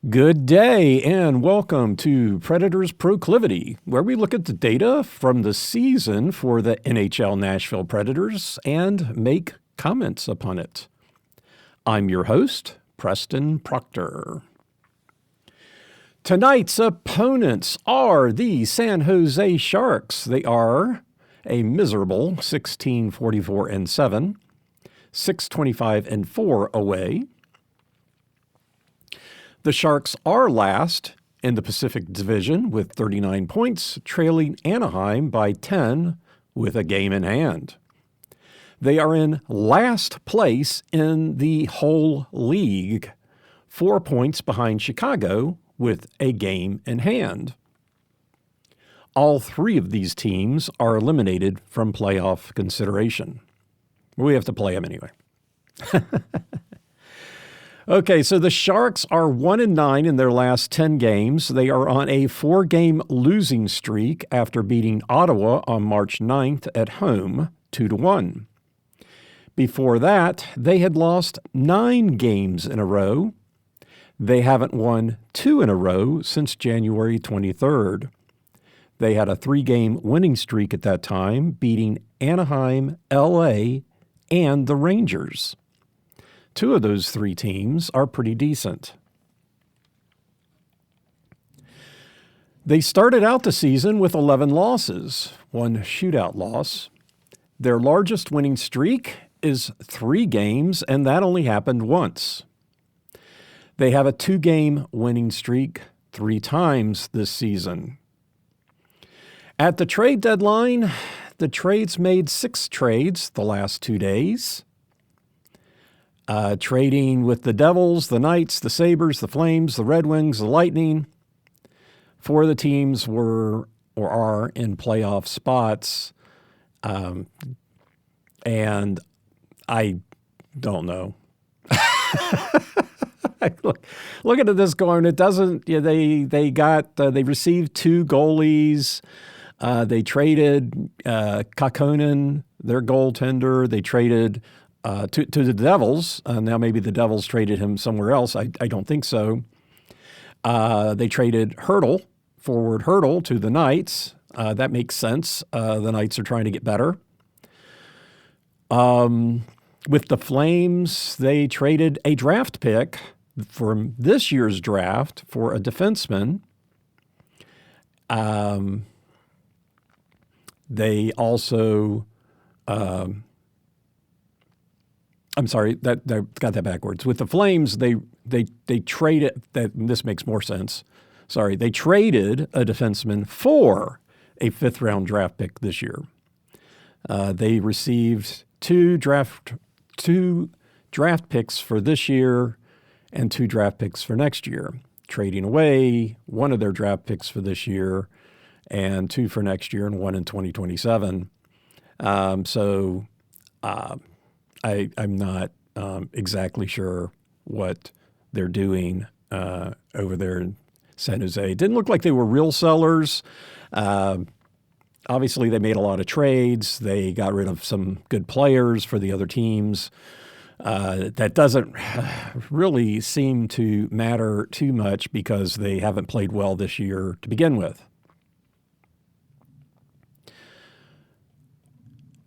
Good day and welcome to Predators Proclivity, where we look at the data from the season for the NHL Nashville Predators and make comments upon it. I'm your host, Preston Proctor. Tonight's opponents are the San Jose Sharks. They are a miserable 16-44-7, 625-4 away. The Sharks are last in the Pacific Division with 39 points, trailing Anaheim by 10 with a game in hand. They are in last place in the whole league, 4 points behind Chicago with a game in hand. All three of these teams are eliminated from playoff consideration. We have to play them anyway. Okay, so the Sharks are 1-9 in their last 10 games. They are on a 4-game losing streak after beating Ottawa on March 9th at home, 2-1. Before that, they had lost 9 games in a row. They haven't won 2 in a row since January 23rd. They had a 3-game winning streak at that time, beating Anaheim, LA, and the Rangers. 2 of those 3 teams are pretty decent. They started out the season with 11 losses, 1 shootout loss. Their largest winning streak is 3 games, and that only happened once. They have a 2-game winning streak 3 times this season. At the trade deadline, the trades made 6 trades the last 2 days. Trading with the Devils, the Knights, the Sabres, the Flames, the Red Wings, the Lightning. 4 of the teams were or are in playoff spots. And I don't know. Look at this going. It doesn't. They received 2 goalies. They traded Kakkonen, their goaltender. They traded to the Devils. Now maybe the Devils traded him somewhere else. I don't think so. They traded forward Hurdle to the Knights. That makes sense. The Knights are trying to get better. With the Flames, they traded a draft pick from this year's draft for a defenseman. They also... I'm sorry, that got that backwards. With the Flames, they traded that. This makes more sense. Sorry, they traded a defenseman for a 5th-round draft pick this year. They received 2 draft picks for this year and 2 draft picks for next year, trading away 1 of their draft picks for this year and 2 for next year and 1 in 2027. I'm not exactly sure what they're doing over there in San Jose. It didn't look like they were real sellers. Obviously, they made a lot of trades. They got rid of some good players for the other teams. That doesn't really seem to matter too much because they haven't played well this year to begin with.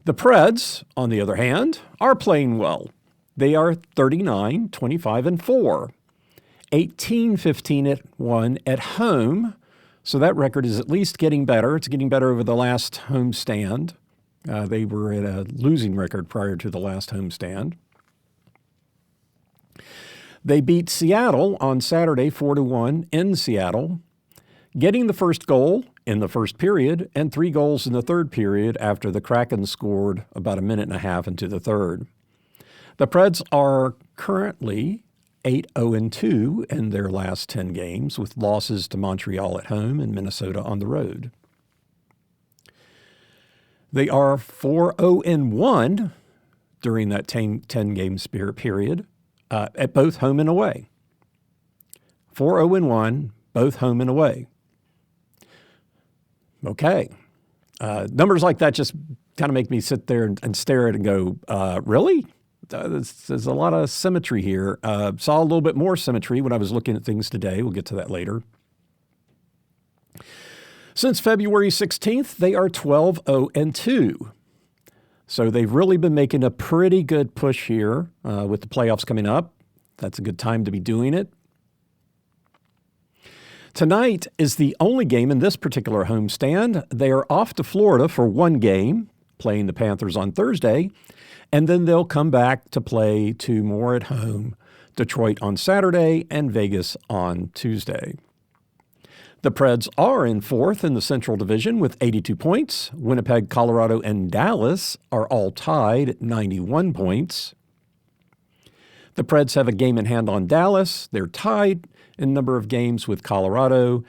The Preds, on the other hand, are playing well. They are 39-25-4, 18-15-1 at home. So that record is at least getting better. It's getting better over the last homestand. They were at a losing record prior to the last homestand. They beat Seattle on Saturday 4-1 in Seattle, getting the first goal in the first period and 3 goals in the third period after the Kraken scored about a minute and a half into the third. The Preds are currently 8-0-2 in their last 10 games, with losses to Montreal at home and Minnesota on the road. They are 4-0-1 during that 10-game period at both home and away. 4-0-1, both home and away. Okay. Numbers like that just kind of make me sit there and stare at it and go, really? there's a lot of symmetry here. Saw a little bit more symmetry when I was looking at things today. We'll get to that later. Since February 16th, they are 12-0-2. So they've really been making a pretty good push here with the playoffs coming up. That's a good time to be doing it. Tonight is the only game in this particular homestand. They are off to Florida for one game, playing the Panthers on Thursday, and then they'll come back to play two more at home, Detroit on Saturday and Vegas on Tuesday. The Preds are in fourth in the Central Division with 82 points. Winnipeg, Colorado, and Dallas are all tied at 91 points. The Preds have a game in hand on Dallas. They're tied in number of games with Colorado,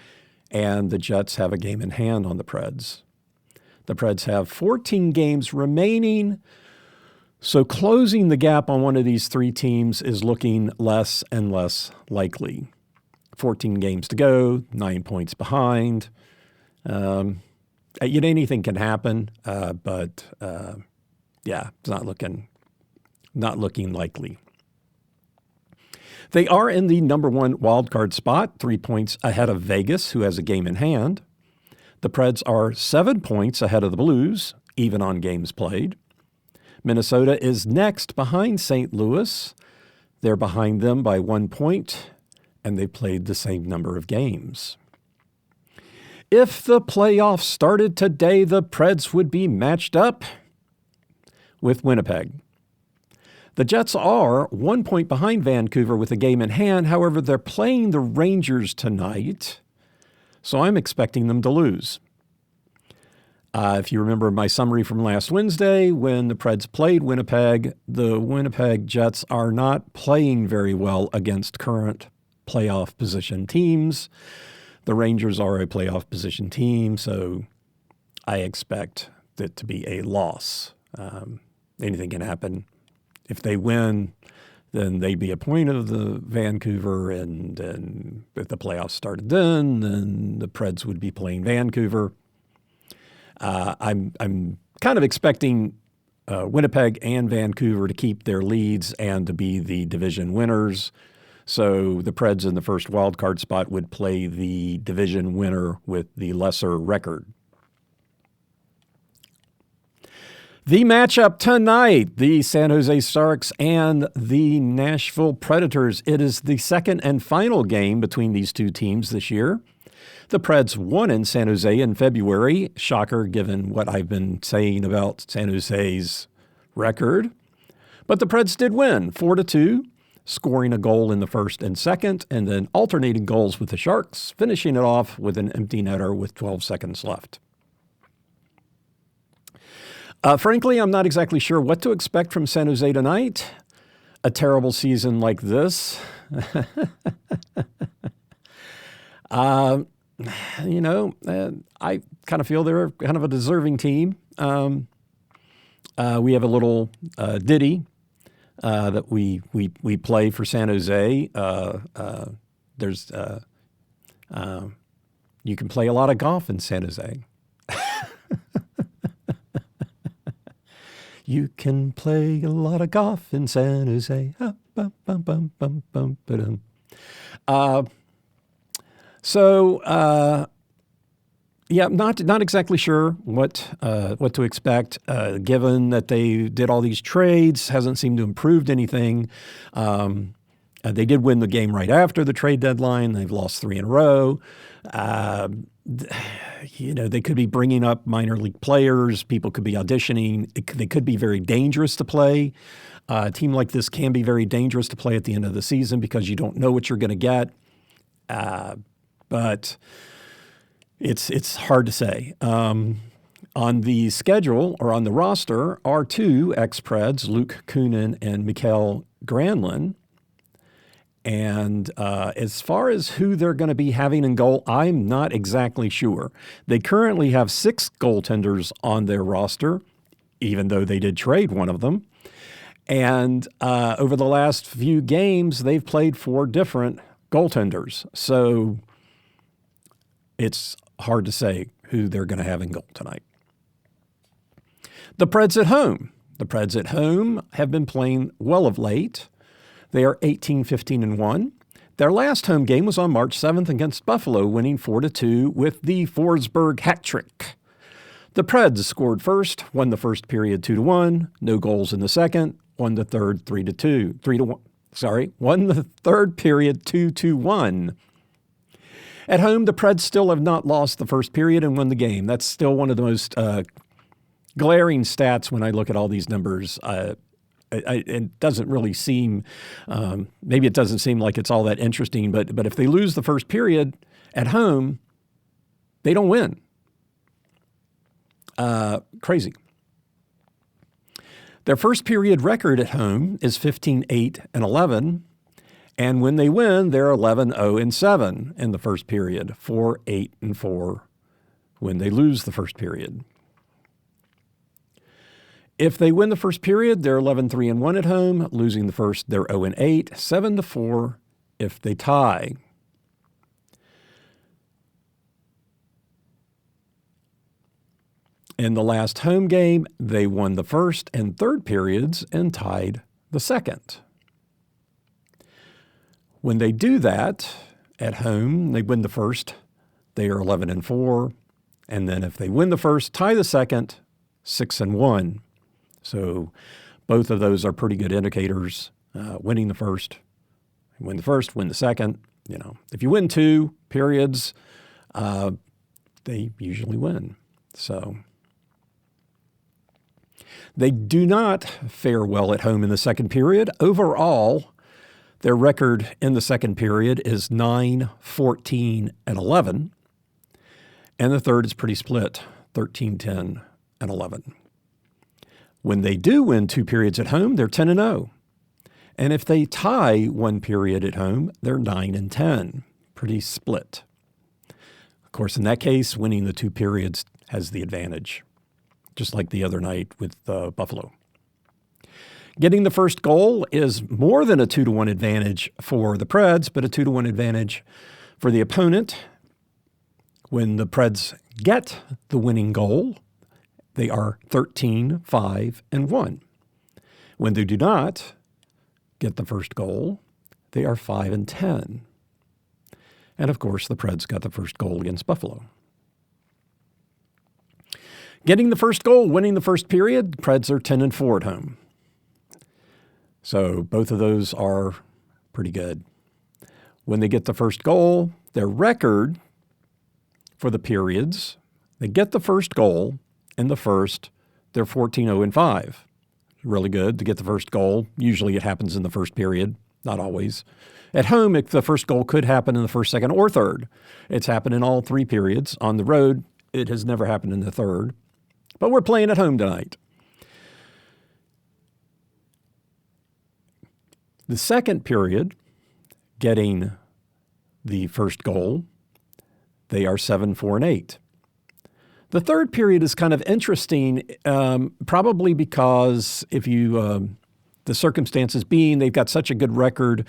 and the Jets have a game in hand on the Preds. The Preds have 14 games remaining, so closing the gap on one of these three teams is looking less and less likely. 14 games to go, 9 points behind. Anything can happen, but it's not looking likely. They are in the number one wildcard spot, 3 points ahead of Vegas, who has a game in hand. The Preds are 7 points ahead of the Blues, even on games played. Minnesota is next behind St. Louis. They're behind them by 1 point, and they played the same number of games. If the playoffs started today, the Preds would be matched up with Winnipeg. The Jets are 1 point behind Vancouver with a game in hand. However, they're playing the Rangers tonight, so I'm expecting them to lose. If you remember my summary from last Wednesday, when the Preds played Winnipeg, the Winnipeg Jets are not playing very well against current playoff position teams. The Rangers are a playoff position team, so I expect it to be a loss. Anything can happen. If they win, then they'd be a point of the Vancouver, and if the playoffs started then the Preds would be playing Vancouver. I'm kind of expecting Winnipeg and Vancouver to keep their leads and to be the division winners. So the Preds in the first wild card spot would play the division winner with the lesser record. The matchup tonight, the San Jose Sharks and the Nashville Predators. It is the second and final game between these two teams this year. The Preds won in San Jose in February. Shocker, given what I've been saying about San Jose's record. But the Preds did win 4-2, scoring a goal in the first and second, and then alternating goals with the Sharks, finishing it off with an empty netter with 12 seconds left. Frankly, I'm not exactly sure what to expect from San Jose tonight. A terrible season like this. I kind of feel they're kind of a deserving team. We have a little ditty that we play for San Jose. You can play a lot of golf in San Jose. You can play a lot of golf in San Jose. Not exactly sure what to expect, given that they did all these trades. Hasn't seemed to improve anything. They did win the game right after the trade deadline. They've lost 3 in a row. They could be bringing up minor league players. People could be auditioning. They could be very dangerous to play. A team like this can be very dangerous to play at the end of the season because you don't know what you're going to get. But it's hard to say. On the schedule or on the roster are 2 ex-Preds, Luke Kunin and Mikael Granlund. And as far as who they're going to be having in goal, I'm not exactly sure. They currently have 6 goaltenders on their roster, even though they did trade one of them. And over the last few games, they've played 4 different goaltenders. So it's hard to say who they're going to have in goal tonight. The Preds at home. The Preds at home have been playing well of late. They are 18-15-1. Their last home game was on March 7th against Buffalo, winning 4-2 with the Forsberg hat trick. The Preds scored first, won the first period 2-1, no goals in the second, won the third 3-1. Won the third period 2-1. At home, the Preds still have not lost the first period and won the game. That's still one of the most glaring stats when I look at all these numbers. It doesn't really seem, maybe it doesn't seem like it's all that interesting, but if they lose the first period at home, they don't win. Crazy. Their first period record at home is 15-8-11, and when they win, they're 11-0-7 in the first period, 4-8-4 when they lose the first period. If they win the first period, they're 11-3-1 at home. Losing the first, they're 0-8, 7-4 if they tie. In the last home game, they won the first and third periods and tied the second. When they do that at home, they win the first, they are 11-4. And then if they win the first, tie the second, 6-1. So both of those are pretty good indicators. Winning the first, win the second. You know, if you win two periods, they usually win. So they do not fare well at home in the second period. Overall, their record in the second period is 9-14-11. And the third is pretty split, 13-10-11. When they do win two periods at home, they're 10-0. And if they tie one period at home, they're 9-10. Pretty split. Of course, in that case, winning the two periods has the advantage, just like the other night with Buffalo. Getting the first goal is more than a 2-1 advantage for the Preds, but a 2-1 advantage for the opponent. When the Preds get the winning goal, they are 13-5-1. When they do not get the first goal, they are 5-10. And of course, the Preds got the first goal against Buffalo. Getting the first goal, winning the first period, the Preds are 10-4 at home. So both of those are pretty good. When they get the first goal, their record for the periods, they get the first goal in the first, they're 14-0-5. Really good to get the first goal. Usually it happens in the first period, not always. At home, the first goal could happen in the first, second, or third. It's happened in all three periods. On the road, it has never happened in the third. But we're playing at home tonight. The second period, getting the first goal, they are 7-4-8. The third period is kind of interesting, probably because the circumstances being they've got such a good record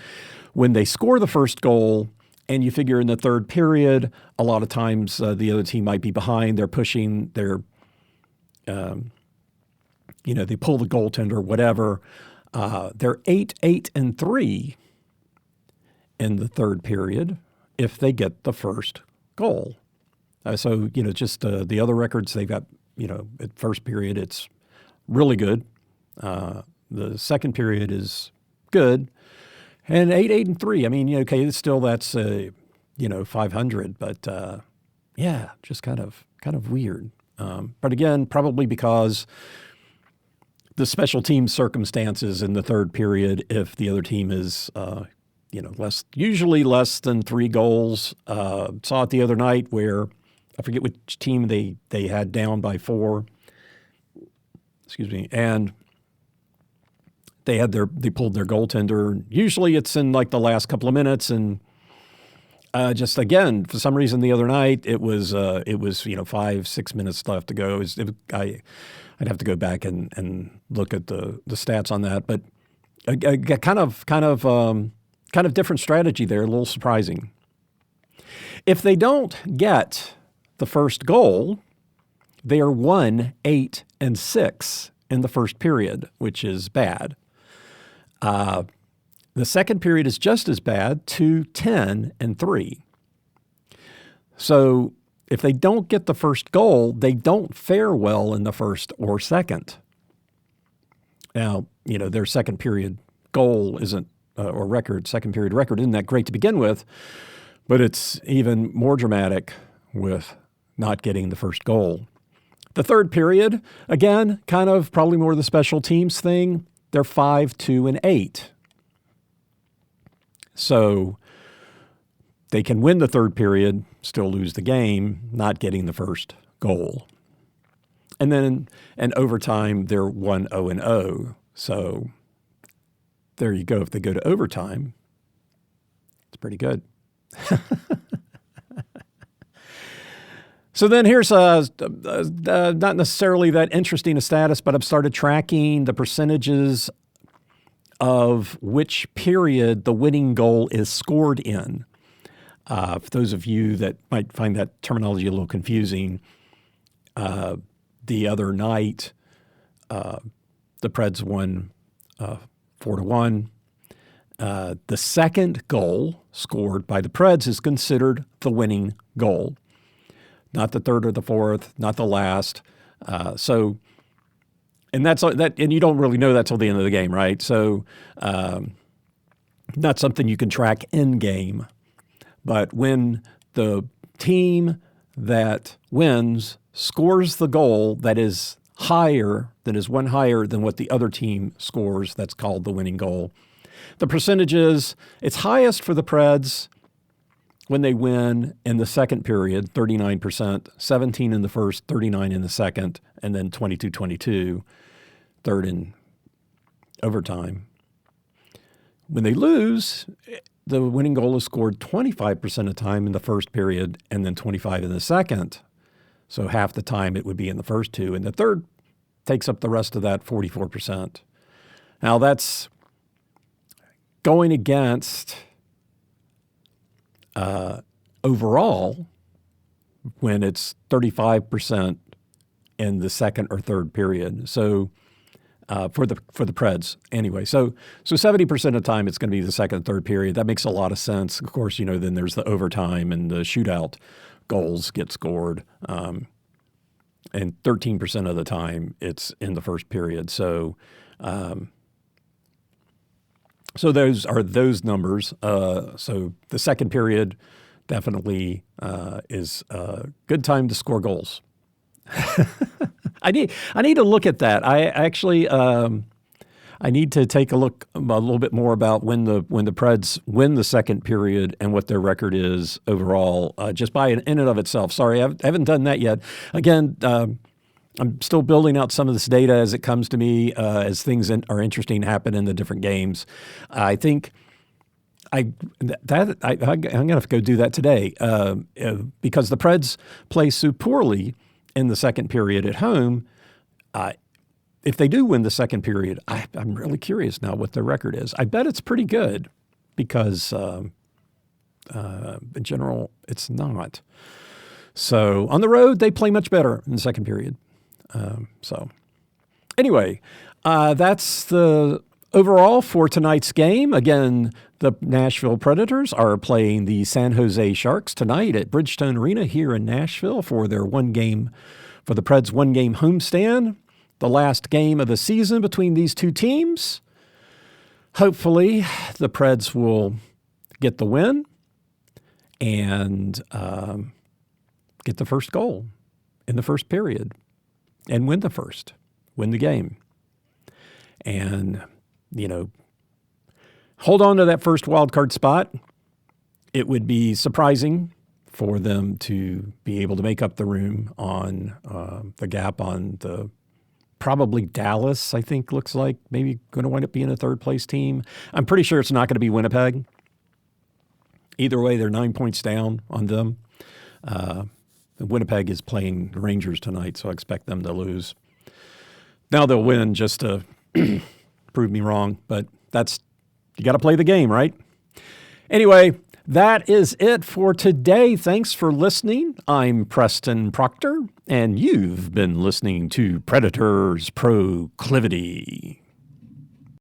when they score the first goal, and you figure in the third period, a lot of times the other team might be behind, they're pushing, they pull the goaltender, whatever. They're 8-8-3 in the third period if they get the first goal. So the other records they've got, at first period, it's really good. The second period is good. And 8-8-3, I mean, it's still that's, 500, but just kind of weird. But again, probably because the special team circumstances in the third period, if the other team is, usually less than 3 goals. Saw it the other night where I forget which team they had down by 4. And they pulled their goaltender. Usually it's in like the last couple of minutes, and just again for some reason the other night it was 5-6 minutes left to go. I'd have to go back and look at the stats on that, but kind of different strategy there. A little surprising. If they don't get the first goal, they are 1-8-6 in the first period, which is bad. The second period is just as bad, 2-10-3. So if they don't get the first goal, they don't fare well in the first or second. Now, their second period goal isn't, second period record isn't that great to begin with, but it's even more dramatic with not getting the first goal. The third period, again, kind of probably more the special teams thing. They're 5-2-8. So they can win the third period, still lose the game, not getting the first goal. And then in overtime, they're 1-0-0. So there you go. If they go to overtime, it's pretty good. So then here's not necessarily that interesting a status, but I've started tracking the percentages of which period the winning goal is scored in. For those of you that might find that terminology a little confusing, the other night the Preds won 4-1. The second goal scored by the Preds is considered the winning goal. Not the third or the fourth, not the last. And you don't really know that till the end of the game, right? So, not something you can track in game. But when the team that wins scores the goal that is one higher than what the other team scores, that's called the winning goal. The percentages, it's highest for the Preds when they win in the second period, 39%, 17 in the first, 39 in the second, and then 22-22, third in overtime. When they lose, the winning goal is scored 25% of the time in the first period and then 25 in the second. So half the time it would be in the first two. And the third takes up the rest of that 44%. Now that's going against overall when it's 35% in the second or third period. So for the Preds anyway. So 70% of the time it's going to be the second and third period. That makes a lot of sense. Of course, then there's the overtime and the shootout goals get scored. And 13% of the time it's in the first period. So those are those numbers. So the second period definitely is a good time to score goals. I need to look at that. I actually I need to take a look a little bit more about when the Preds win the second period and what their record is overall, just by in and of itself. Sorry, I haven't done that yet. Again, I'm still building out some of this data as it comes to me, as things are interesting happen in the different games. I think I'm going to have to go do that today because the Preds play so poorly in the second period at home. If they do win the second period, I'm really curious now what their record is. I bet it's pretty good because in general it's not. So on the road, they play much better in the second period. So anyway, that's the overall for tonight's game. Again, the Nashville Predators are playing the San Jose Sharks tonight at Bridgestone Arena here in Nashville for the Preds' one-game homestand. The last game of the season between these two teams. Hopefully, the Preds will get the win and get the first goal in the first period and win the game. And, hold on to that first wild card spot. It would be surprising for them to be able to make up the room on the gap on the probably Dallas, I think, looks like maybe going to wind up being a third-place team. I'm pretty sure it's not going to be Winnipeg. Either way, they're 9 points down on them. Winnipeg is playing the Rangers tonight, so I expect them to lose. Now they'll win just to prove me wrong, but you got to play the game, right? Anyway, That is it for today. Thanks for listening. I'm Preston Proctor, and you've been listening to Predators Proclivity.